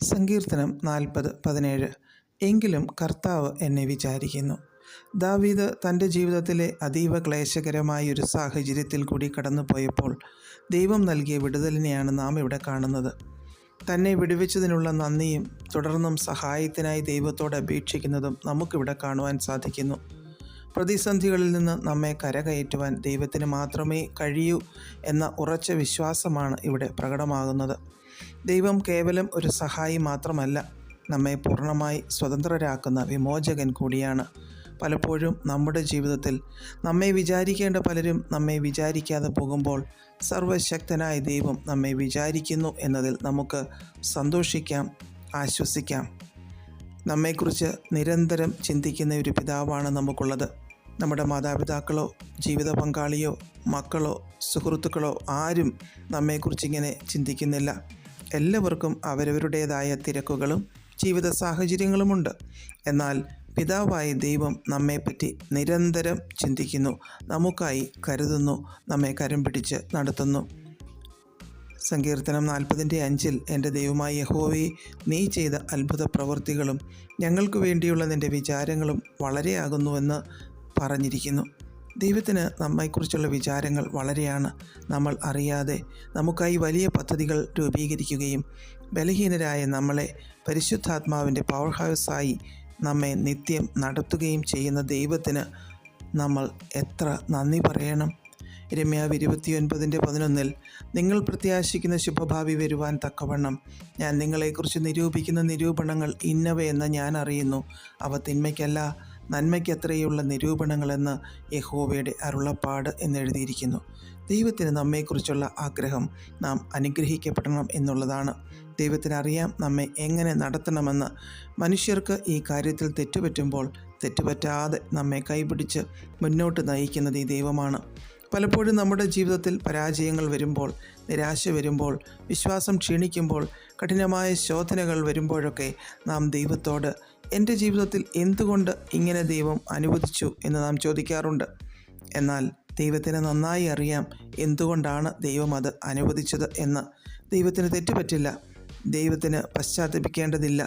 സങ്കീർത്തനം 40:17. എങ്കിലും കർത്താവ് എന്നെ വിചാരിക്കുന്നു. ദാവീദ് തൻ്റെ ജീവിതത്തിലെ അതീവ ക്ലേശകരമായ ഒരു സാഹചര്യത്തിൽ കൂടി കടന്നുപോയപ്പോൾ ദൈവം നൽകിയ വിടുതലിനെയാണ് നാം ഇവിടെ കാണുന്നത്. തന്നെ വിടുവിച്ചതിനുള്ള നന്ദിയും തുടർന്നും സഹായത്തിനായി ദൈവത്തോട് അപേക്ഷിക്കുന്നതും നമുക്കിവിടെ കാണുവാൻ സാധിക്കുന്നു. പ്രതിസന്ധികളിൽ നിന്ന് നമ്മെ കരകയറ്റുവാൻ ദൈവത്തിന് മാത്രമേ കഴിയൂ എന്ന ഉറച്ച വിശ്വാസമാണ് ഇവിടെ പ്രകടമാകുന്നത്. ദൈവം കേവലം ഒരു സഹായി മാത്രമല്ല, നമ്മെ പൂർണ്ണമായി സ്വതന്ത്രരാക്കുന്ന വിമോചകൻ കൂടിയാണ്. പലപ്പോഴും നമ്മുടെ ജീവിതത്തിൽ നമ്മെ വിചാരിക്കേണ്ട പലരും നമ്മെ വിചാരിക്കാതെ പോകുമ്പോൾ സർവശക്തനായ ദൈവം നമ്മെ വിചാരിക്കുന്നു എന്നതിൽ നമുക്ക് സന്തോഷിക്കാം, ആശ്വസിക്കാം. നമ്മെക്കുറിച്ച് നിരന്തരം ചിന്തിക്കുന്ന ഒരു പിതാവാണ് നമുക്കുള്ളത്. നമ്മുടെ മാതാപിതാക്കളോ ജീവിത പങ്കാളിയോ മക്കളോ സുഹൃത്തുക്കളോ ആരും നമ്മെക്കുറിച്ച് ഇങ്ങനെ ചിന്തിക്കുന്നില്ല. എല്ലാവർക്കും അവരവരുടേതായ തിരക്കുകളും ജീവിത സാഹചര്യങ്ങളുമുണ്ട്. എന്നാൽ പിതാവായ ദൈവം നമ്മെപ്പറ്റി നിരന്തരം ചിന്തിക്കുന്നു, നമുക്കായി കരുതുന്നു, നമ്മെ കരം പിടിച്ച് നടത്തുന്നു. സങ്കീർത്തനം 40:5 എൻ്റെ ദൈവമായ യഹോവേ, നീ ചെയ്ത അത്ഭുത പ്രവൃത്തികളും ഞങ്ങൾക്ക് വേണ്ടിയുള്ള നിൻ്റെ വിചാരങ്ങളും വളരെയാകുന്നുവെന്ന് പറഞ്ഞിരിക്കുന്നു. ദൈവത്തിന് നമ്മെക്കുറിച്ചുള്ള വിചാരങ്ങൾ വളരെയാണ്. നമ്മൾ അറിയാതെ നമുക്കായി വലിയ പദ്ധതികൾ രൂപീകരിക്കുകയും ബലഹീനരായ നമ്മളെ പരിശുദ്ധാത്മാവിൻ്റെ പവർ ഹൗസായി നമ്മെ നിത്യം നടത്തുകയും ചെയ്യുന്ന ദൈവത്തിന് നമ്മൾ എത്ര നന്ദി പറയണം. യിരെമ്യാവ് 29:11 നിങ്ങൾ പ്രത്യാശിക്കുന്ന ശുഭഭാവി വരുവാൻ തക്കവണ്ണം ഞാൻ നിങ്ങളെക്കുറിച്ച് നിരൂപിക്കുന്ന നിരൂപണങ്ങൾ ഇന്നവയെന്ന് ഞാൻ അറിയുന്നു. അവ തിന്മയ്ക്കല്ല നന്മയ്ക്കത്രയുള്ള നിരൂപണങ്ങളെന്ന് യഹോവയുടെ അരുളപ്പാട് എന്നെഴുതിയിരിക്കുന്നു. ദൈവത്തിന് നമ്മെക്കുറിച്ചുള്ള ആഗ്രഹം നാം അനുഗ്രഹിക്കപ്പെടണം എന്നുള്ളതാണ്. ദൈവത്തിന് അറിയാം നമ്മെ എങ്ങനെ നടത്തണമെന്ന്. മനുഷ്യർക്ക് ഈ കാര്യത്തിൽ തെറ്റുപറ്റുമ്പോൾ തെറ്റുപറ്റാതെ നമ്മെ കൈപിടിച്ച് മുന്നോട്ട് നയിക്കുന്നത് ഈ ദൈവമാണ്. പലപ്പോഴും നമ്മുടെ ജീവിതത്തിൽ പരാജയങ്ങൾ വരുമ്പോൾ, നിരാശ വരുമ്പോൾ, വിശ്വാസം ക്ഷീണിക്കുമ്പോൾ, കഠിനമായ ശോധനകൾ വരുമ്പോഴൊക്കെ നാം ദൈവത്തോട് എൻ്റെ ജീവിതത്തിൽ എന്തുകൊണ്ട് ഇങ്ങനെ ദൈവം അനുവദിച്ചു എന്ന് നാം ചോദിക്കാറുണ്ട്. എന്നാൽ ദൈവത്തിന് നന്നായി അറിയാം എന്തുകൊണ്ടാണ് ദൈവം അത് അനുവദിച്ചത് എന്ന്. ദൈവത്തിന് തെറ്റുപറ്റില്ല, ദൈവത്തിന് പശ്ചാത്തപിക്കേണ്ടതില്ല.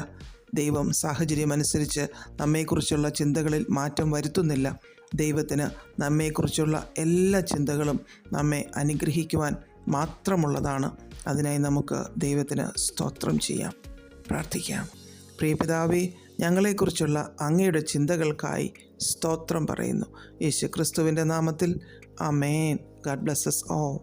ദൈവം സാഹചര്യമനുസരിച്ച് നമ്മെക്കുറിച്ചുള്ള ചിന്തകളിൽ മാറ്റം വരുത്തുന്നില്ല. ദൈവത്തിന് നമ്മെക്കുറിച്ചുള്ള എല്ലാ ചിന്തകളും നമ്മെ അനുഗ്രഹിക്കുവാൻ മാത്രമുള്ളതാണ്. അതിനായി നമുക്ക് ദൈവത്തിന് സ്തോത്രം ചെയ്യാം, പ്രാർത്ഥിക്കാം. പ്രിയപിതാവേ, ഞങ്ങളെക്കുറിച്ചുള്ള അങ്ങയുടെ ചിന്തകൾക്കായി സ്തോത്രം പറയുന്നു. യേശു ക്രിസ്തുവിൻ്റെ നാമത്തിൽ ആമേൻ. God bless us all.